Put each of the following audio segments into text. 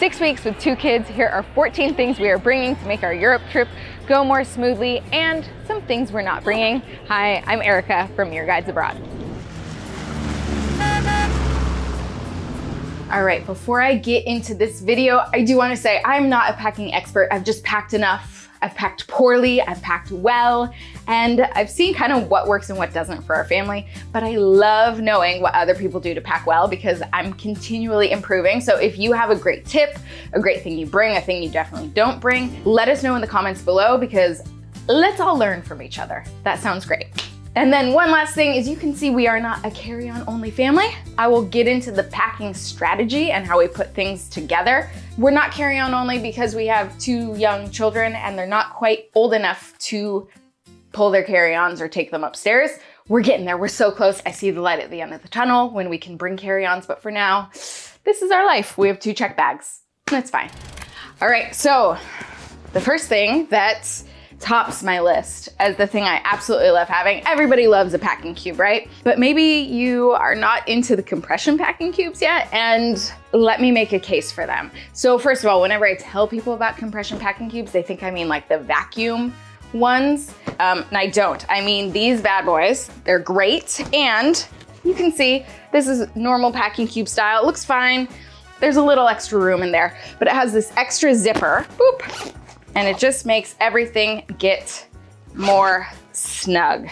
6 weeks with 2 kids, here are 14 things we are bringing to make our Europe trip go more smoothly, and some things we're not bringing. Hi, I'm Erica from Your Guides Abroad. All right, before I get into this video, I do want to say I'm not a packing expert. I've just packed enough. I've packed poorly, I've packed well, and I've seen kind of what works and what doesn't for our family, but I love knowing what other people do to pack well because I'm continually improving. So if you have a great tip, a great thing you bring, a thing you definitely don't bring, let us know in the comments below because let's all learn from each other. That sounds great. And then one last thing is you can see we are not a carry-on only family. I will get into the packing strategy and how we put things together. We're not carry-on only because we have 2 young children and they're not quite old enough to pull their carry-ons or take them upstairs. We're getting there, we're so close. I see the light at the end of the tunnel when we can bring carry-ons, but for now, this is our life. We have 2 check bags, that's fine. All right, so the first thing that tops my list as the thing I absolutely love having. Everybody loves a packing cube, right? But maybe you are not into the compression packing cubes yet, and let me make a case for them. So first of all, whenever I tell people about compression packing cubes, they think I mean like the vacuum ones, and I don't. I mean these bad boys. They're great, and you can see this is normal packing cube style. It looks fine. There's a little extra room in there, but it has this extra zipper, boop, and it just makes everything get more snug.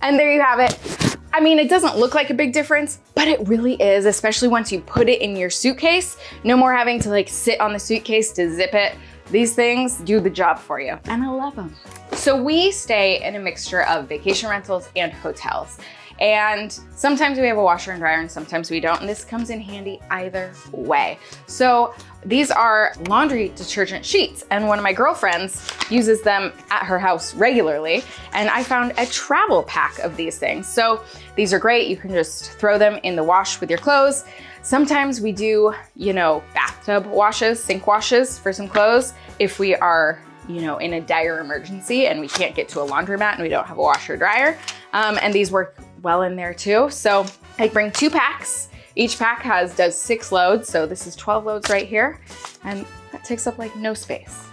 And there you have it. I mean, it doesn't look like a big difference, but it really is, especially once you put it in your suitcase. No more having to like sit on the suitcase to zip it. These things do the job for you, and I love them. So we stay in a mixture of vacation rentals and hotels. And sometimes we have a washer and dryer and sometimes we don't, and this comes in handy either way. So these are laundry detergent sheets, and one of my girlfriends uses them at her house regularly, and I found a travel pack of these things. So these are great. You can just throw them in the wash with your clothes. Sometimes we do, you know, bathtub washes, sink washes for some clothes if we are, you know, in a dire emergency and we can't get to a laundromat and we don't have a washer or dryer. And these work well in there too. So I bring 2 packs. Each pack does 6 loads. So this is 12 loads right here. And that takes up like no space.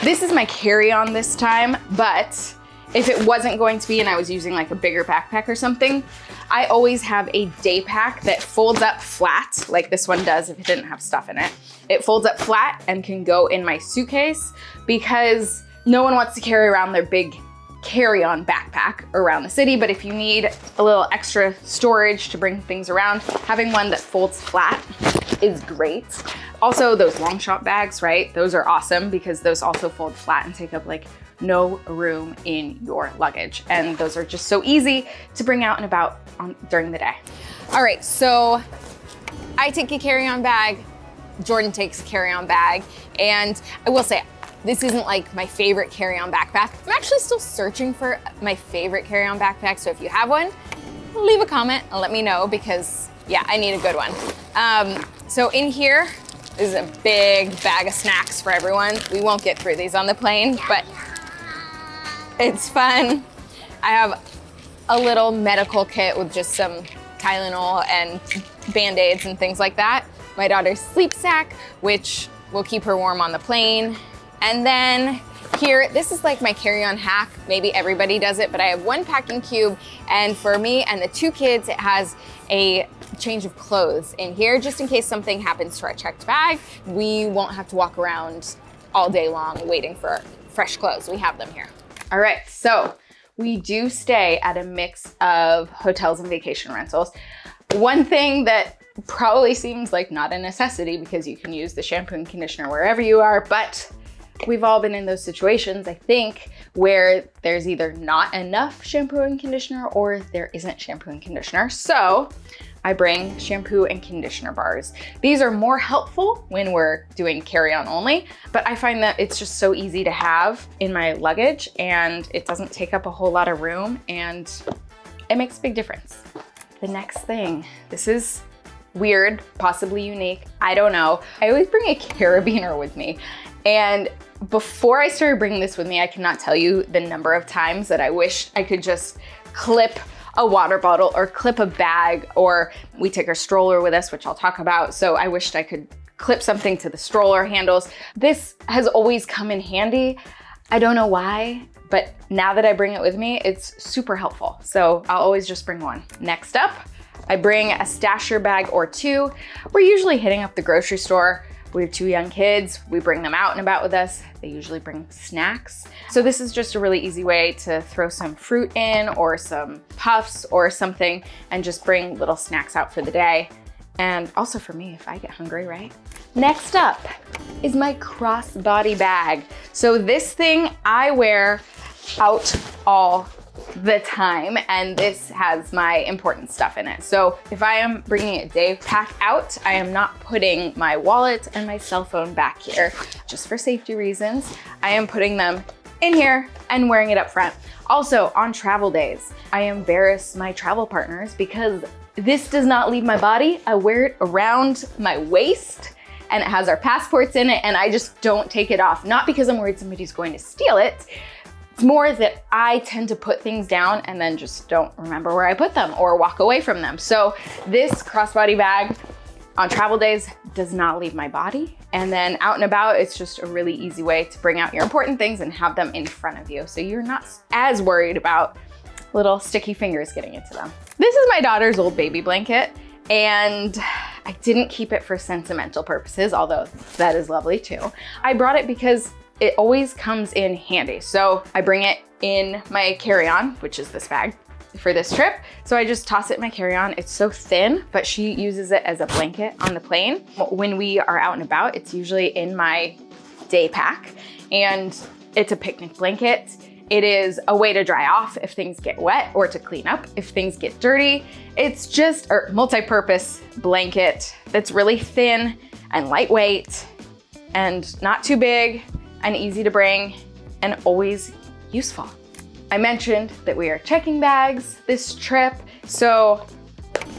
This is my carry-on this time, but if it wasn't going to be and I was using like a bigger backpack or something, I always have a day pack that folds up flat, like this one does if it didn't have stuff in it. It folds up flat and can go in my suitcase because no one wants to carry around their big carry-on backpack around the city, but if you need a little extra storage to bring things around, having one that folds flat is great. Also, those long shot bags, right? Those are awesome because those also fold flat and take up like no room in your luggage. And those are just so easy to bring out and about during the day. All right, so I take a carry-on bag, Jordan takes a carry-on bag, and I will say, this isn't like my favorite carry-on backpack. I'm actually still searching for my favorite carry-on backpack, so if you have one, leave a comment and let me know because, yeah, I need a good one. So in here is a big bag of snacks for everyone. We won't get through these on the plane, but it's fun. I have a little medical kit with just some Tylenol and Band-Aids and things like that. My daughter's sleep sack, which will keep her warm on the plane. And then here, this is like my carry-on hack. Maybe everybody does it, but I have 1 packing cube. And for me and the 2 kids, it has a change of clothes in here, just in case something happens to our checked bag. We won't have to walk around all day long waiting for fresh clothes. We have them here. All right, so we do stay at a mix of hotels and vacation rentals. One thing that probably seems like not a necessity because you can use the shampoo and conditioner wherever you are, but we've all been in those situations, I think, where there's either not enough shampoo and conditioner or there isn't shampoo and conditioner. So I bring shampoo and conditioner bars. These are more helpful when we're doing carry-on only, but I find that it's just so easy to have in my luggage and it doesn't take up a whole lot of room and it makes a big difference. The next thing, this is weird, possibly unique, I don't know. I always bring a carabiner with me. And before I started bringing this with me, I cannot tell you the number of times that I wish I could just clip a water bottle or clip a bag, or we take our stroller with us, which I'll talk about. So I wished I could clip something to the stroller handles. This has always come in handy. I don't know why, but now that I bring it with me, it's super helpful. So I'll always just bring one. Next up, I bring a stasher bag or two. We're usually hitting up the grocery store. We have 2 young kids. We bring them out and about with us. They usually bring snacks. So this is just a really easy way to throw some fruit in or some puffs or something and just bring little snacks out for the day. And also for me, if I get hungry, right? Next up is my crossbody bag. So this thing I wear out all the time, and this has my important stuff in it. So if I am bringing a day pack out, I am not putting my wallet and my cell phone back here. Just for safety reasons, I am putting them in here and wearing it up front. Also, on travel days, I embarrass my travel partners because this does not leave my body. I wear it around my waist and it has our passports in it, and I just don't take it off. Not because I'm worried somebody's going to steal it. It's more that I tend to put things down and then just don't remember where I put them or walk away from them. So this crossbody bag on travel days does not leave my body. And then out and about, it's just a really easy way to bring out your important things and have them in front of you. So you're not as worried about little sticky fingers getting into them. This is my daughter's old baby blanket, and I didn't keep it for sentimental purposes, although that is lovely too. I brought it because it always comes in handy. So I bring it in my carry-on, which is this bag for this trip. So I just toss it in my carry-on. It's so thin, but she uses it as a blanket on the plane. When we are out and about, it's usually in my day pack, and it's a picnic blanket. It is a way to dry off if things get wet or to clean up if things get dirty. It's just a multi-purpose blanket that's really thin and lightweight and not too big and easy to bring and always useful. I mentioned that we are checking bags this trip, so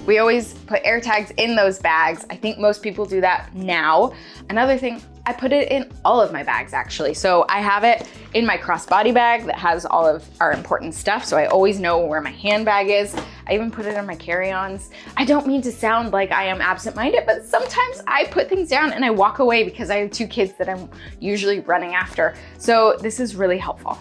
we always put air tags in those bags. I think most people do that now. Another thing, I put it in all of my bags actually. So I have it in my crossbody bag that has all of our important stuff, so I always know where my handbag is. I even put it in my carry-ons. I don't mean to sound like I am absent-minded, but sometimes I put things down and I walk away because I have 2 kids that I'm usually running after. So this is really helpful.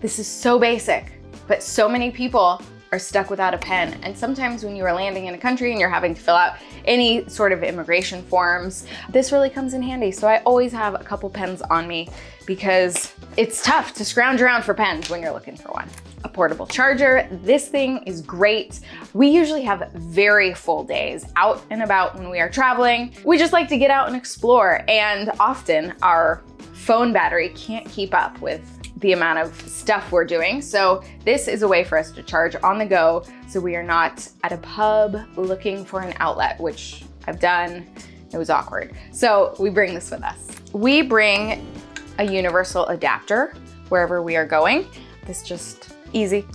This is so basic, but so many people are stuck without a pen. And sometimes when you are landing in a country and you're having to fill out any sort of immigration forms, this really comes in handy. So I always have a couple pens on me because it's tough to scrounge around for pens when you're looking for one. A portable charger. This thing is great. We usually have very full days out and about when we are traveling. We just like to get out and explore, and often our phone battery can't keep up with the amount of stuff we're doing. So this is a way for us to charge on the go, so we are not at a pub looking for an outlet, which I've done. It was awkward. So we bring this with us. We bring a universal adapter wherever we are going. This just easy.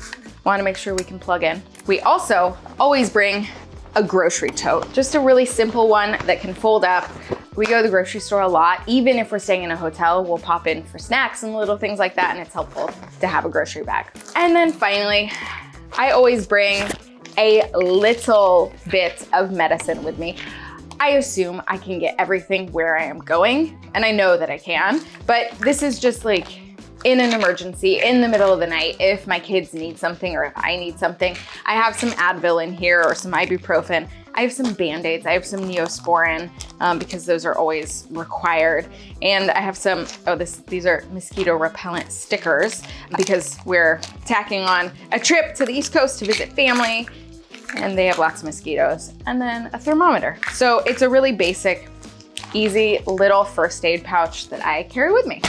Want to make sure we can plug in. We also always bring a grocery tote, just a really simple one that can fold up. We go to the grocery store a lot. Even if we're staying in a hotel, we'll pop in for snacks and little things like that, and it's helpful to have a grocery bag. And then finally, I always bring a little bit of medicine with me. I assume I can get everything where I am going, and I know that I can, but this is just like in an emergency, in the middle of the night, if my kids need something or if I need something. I have some Advil in here or some ibuprofen. I have some Band-Aids, I have some Neosporin because those are always required. And I have some, these are mosquito repellent stickers because we're tacking on a trip to the East Coast to visit family and they have lots of mosquitoes. And then a thermometer. So it's a really basic, easy little first aid pouch that I carry with me.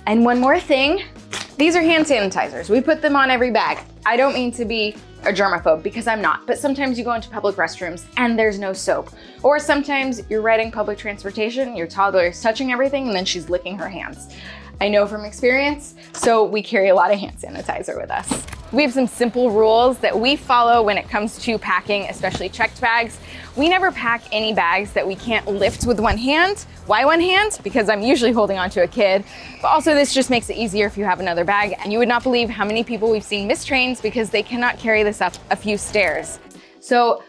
And one more thing, these are hand sanitizers. We put them on every bag. I don't mean to be a germaphobe because I'm not, but sometimes you go into public restrooms and there's no soap. Or sometimes you're riding public transportation, your toddler is touching everything and then she's licking her hands. I know from experience, so we carry a lot of hand sanitizer with us. We have some simple rules that we follow when it comes to packing, especially checked bags. We never pack any bags that we can't lift with one hand. Why one hand? Because I'm usually holding onto a kid, but also this just makes it easier if you have another bag. And you would not believe how many people we've seen miss trains because they cannot carry this up a few stairs. So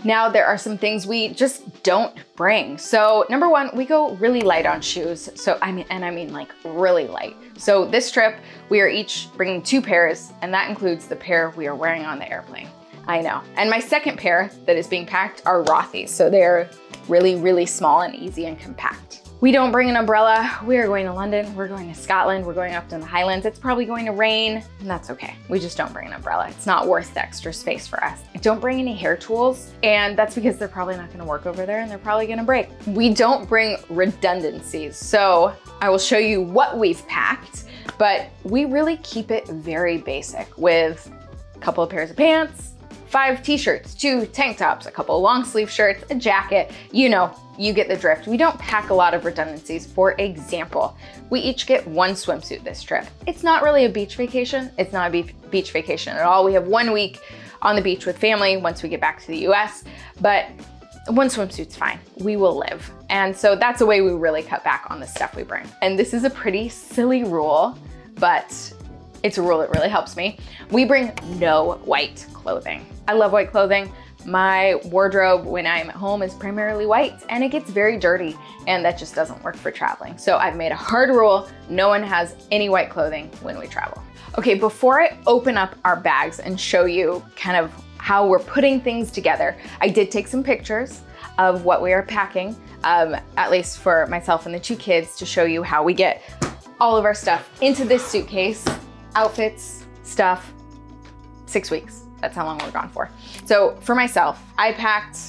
Now there are some things we just don't bring. So number one, we go really light on shoes. So I mean like really light. So this trip, we are each bringing 2 pairs, and that includes the pair we are wearing on the airplane. I know. And my second pair that is being packed are Rothy's. So they're really, really small and easy and compact. We don't bring an umbrella. We are going to London, we're going to Scotland, we're going up to the Highlands. It's probably going to rain, and that's okay. We just don't bring an umbrella. It's not worth the extra space for us. I don't bring any hair tools, and that's because they're probably not gonna work over there and they're probably gonna break. We don't bring redundancies. So I will show you what we've packed, but we really keep it very basic with a couple of pairs of pants, 5 t-shirts, 2 tank tops, a couple of long sleeve shirts, a jacket, you know, you get the drift. We don't pack a lot of redundancies. For example, we each get 1 swimsuit this trip. It's not really a beach vacation. It's not a beach vacation at all. We have 1 week on the beach with family once we get back to the US, but 1 swimsuit's fine. We will live. And so that's a way we really cut back on the stuff we bring. And this is a pretty silly rule, but it's a rule that really helps me. We bring no white clothing. I love white clothing. My wardrobe when I'm at home is primarily white, and it gets very dirty, and that just doesn't work for traveling. So I've made a hard rule, no one has any white clothing when we travel. Okay, before I open up our bags and show you kind of how we're putting things together, I did take some pictures of what we are packing, at least for myself and the 2 kids, to show you how we get all of our stuff into this suitcase, outfits, stuff, 6 weeks. That's how long we're gone for. So for myself, I packed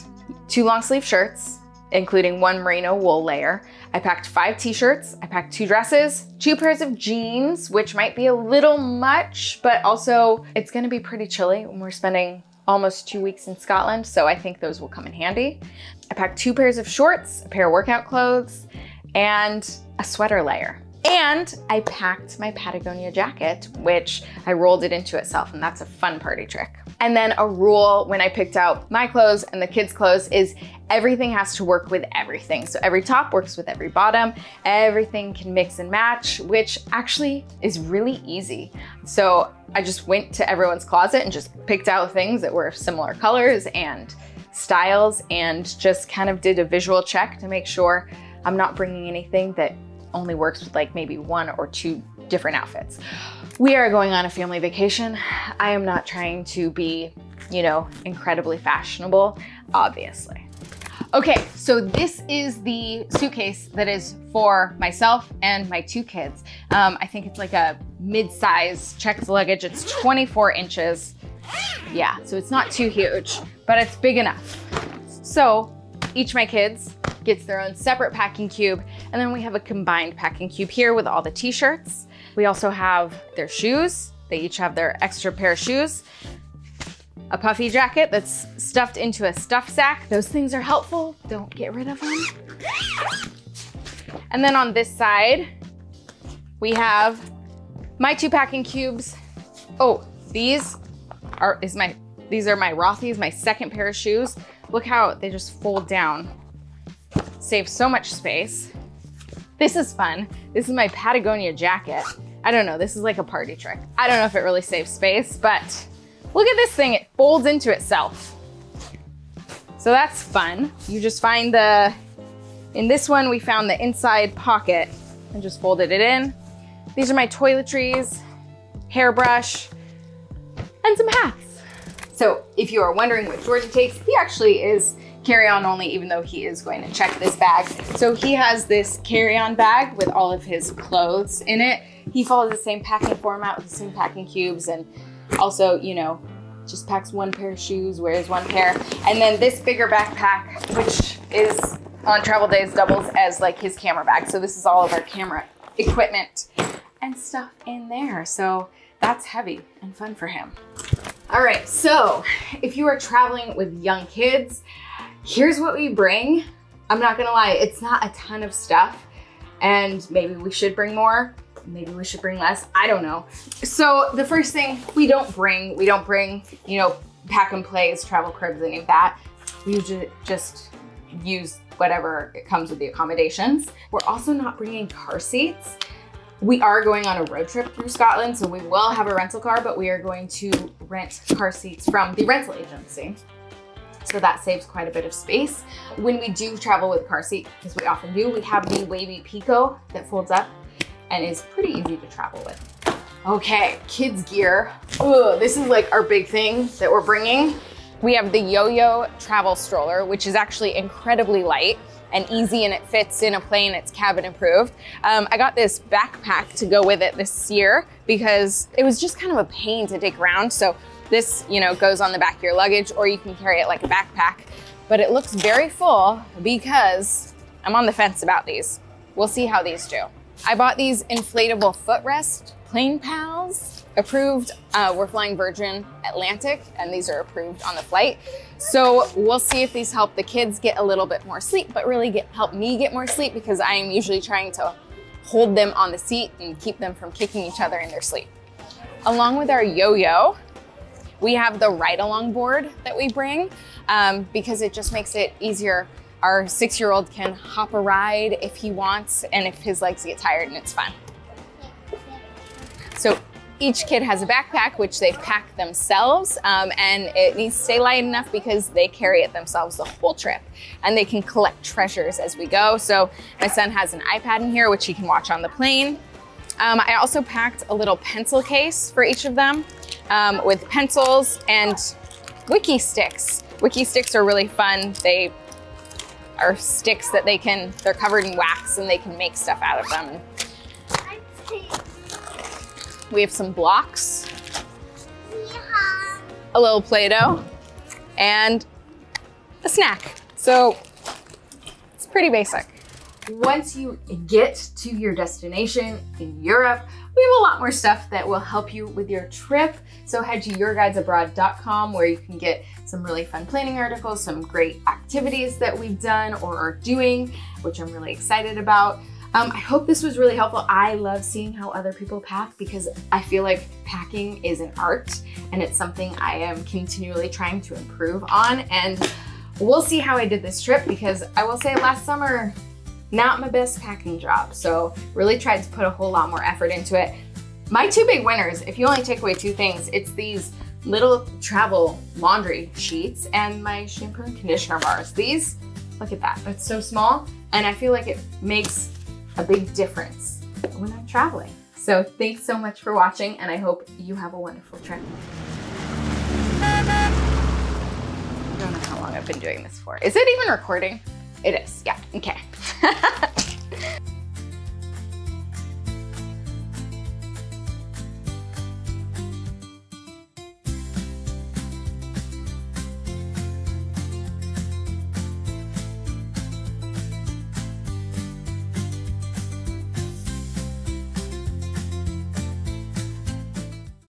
2 long sleeve shirts, including 1 merino wool layer. I packed 5 t-shirts, I packed 2 dresses, 2 pairs of jeans, which might be a little much, but also it's gonna be pretty chilly when we're spending almost 2 weeks in Scotland, so I think those will come in handy. I packed 2 pairs of shorts, a pair of workout clothes, and a sweater layer. And I packed my Patagonia jacket, which I rolled it into itself, and that's a fun party trick. And then a rule when I picked out my clothes and the kids' clothes is everything has to work with everything. So every top works with every bottom, everything can mix and match, which actually is really easy. So I just went to everyone's closet and just picked out things that were similar colors and styles, and just kind of did a visual check to make sure I'm not bringing anything that only works with like maybe 1 or 2 different outfits. We are going on a family vacation. I am not trying to be, you know, incredibly fashionable, obviously. Okay, so this is the suitcase that is for myself and my 2 kids. I think it's like a mid-size checked luggage. It's 24 inches. Yeah, so it's not too huge, but it's big enough. So each of my kids gets their own separate packing cube, and then we have a combined packing cube here with all the t-shirts. We also have their shoes. They each have their extra pair of shoes. A puffy jacket that's stuffed into a stuff sack. Those things are helpful. Don't get rid of them. And then on this side, we have my 2 packing cubes. Oh, these are my Rothy's, my second pair of shoes. Look how they just fold down. Save so much space. This is fun. This is my Patagonia jacket. I don't know, this is like a party trick. I don't know if it really saves space, but look at this thing, it folds into itself. So that's fun. You just find in this one, we found the inside pocket and just folded it in. These are my toiletries, hairbrush, and some hats. So if you are wondering what Jordan takes, he actually is carry-on only, even though he is going to check this bag. So he has this carry-on bag with all of his clothes in it. He follows the same packing format with the same packing cubes, and also, you know, just packs 1 pair of shoes, wears 1 pair. And then this bigger backpack, which is on travel days doubles as like his camera bag. So this is all of our camera equipment and stuff in there. So that's heavy and fun for him. All right, so if you are traveling with young kids, here's what we bring. I'm not gonna lie, it's not a ton of stuff, and maybe we should bring more, maybe we should bring less, I don't know. So the first thing, we don't bring, you know, pack and plays, travel cribs, any of that. We usually just use whatever it comes with the accommodations. We're also not bringing car seats. We are going on a road trip through Scotland, so we will have a rental car, but we are going to rent car seats from the rental agency. So that saves quite a bit of space. When we do travel with a car seat, because we often do, we have the wavy Pico that folds up and is pretty easy to travel with. Okay, kids gear. Ugh, this is like our big thing that we're bringing. We have the Yo-Yo travel stroller, which is actually incredibly light and easy, and it fits in a plane. It's cabin approved. I got this backpack to go with it this year because it was just kind of a pain to take around. So this, you know, goes on the back of your luggage, or you can carry it like a backpack, but it looks very full because I'm on the fence about these. We'll see how these do. I bought these inflatable footrest plane pals, approved. We're flying Virgin Atlantic, and these are approved on the flight. So we'll see if these help the kids get a little bit more sleep, but really help me get more sleep, because I am usually trying to hold them on the seat and keep them from kicking each other in their sleep. Along with our Yo-Yo, we have the ride-along board that we bring because it just makes it easier. Our 6-year-old can hop a ride if he wants, and if his legs get tired, and it's fun. So each kid has a backpack, which they've packed themselves, and it needs to stay light enough because they carry it themselves the whole trip, and they can collect treasures as we go. So my son has an iPad in here, which he can watch on the plane. I also packed a little pencil case for each of them with pencils and wiki sticks. Wiki sticks are really fun. They are sticks that they're covered in wax, and they can make stuff out of them. We have some blocks, a little Play-Doh, and a snack. So it's pretty basic. Once you get to your destination in Europe, we have a lot more stuff that will help you with your trip. So head to yourguidesabroad.com, where you can get some really fun planning articles, some great activities that we've done or are doing, which I'm really excited about. I hope this was really helpful. I love seeing how other people pack, because I feel like packing is an art, and it's something I am continually trying to improve on. And we'll see how I did this trip, because I will say last summer, not my best packing job. So really tried to put a whole lot more effort into it. My two big winners, if you only take away two things, it's these little travel laundry sheets and my shampoo and conditioner bars. These, look at that, it's so small, and I feel like it makes a big difference when I'm traveling. So thanks so much for watching, and I hope you have a wonderful trip. I don't know how long I've been doing this for. Is it even recording? It is, yeah, okay.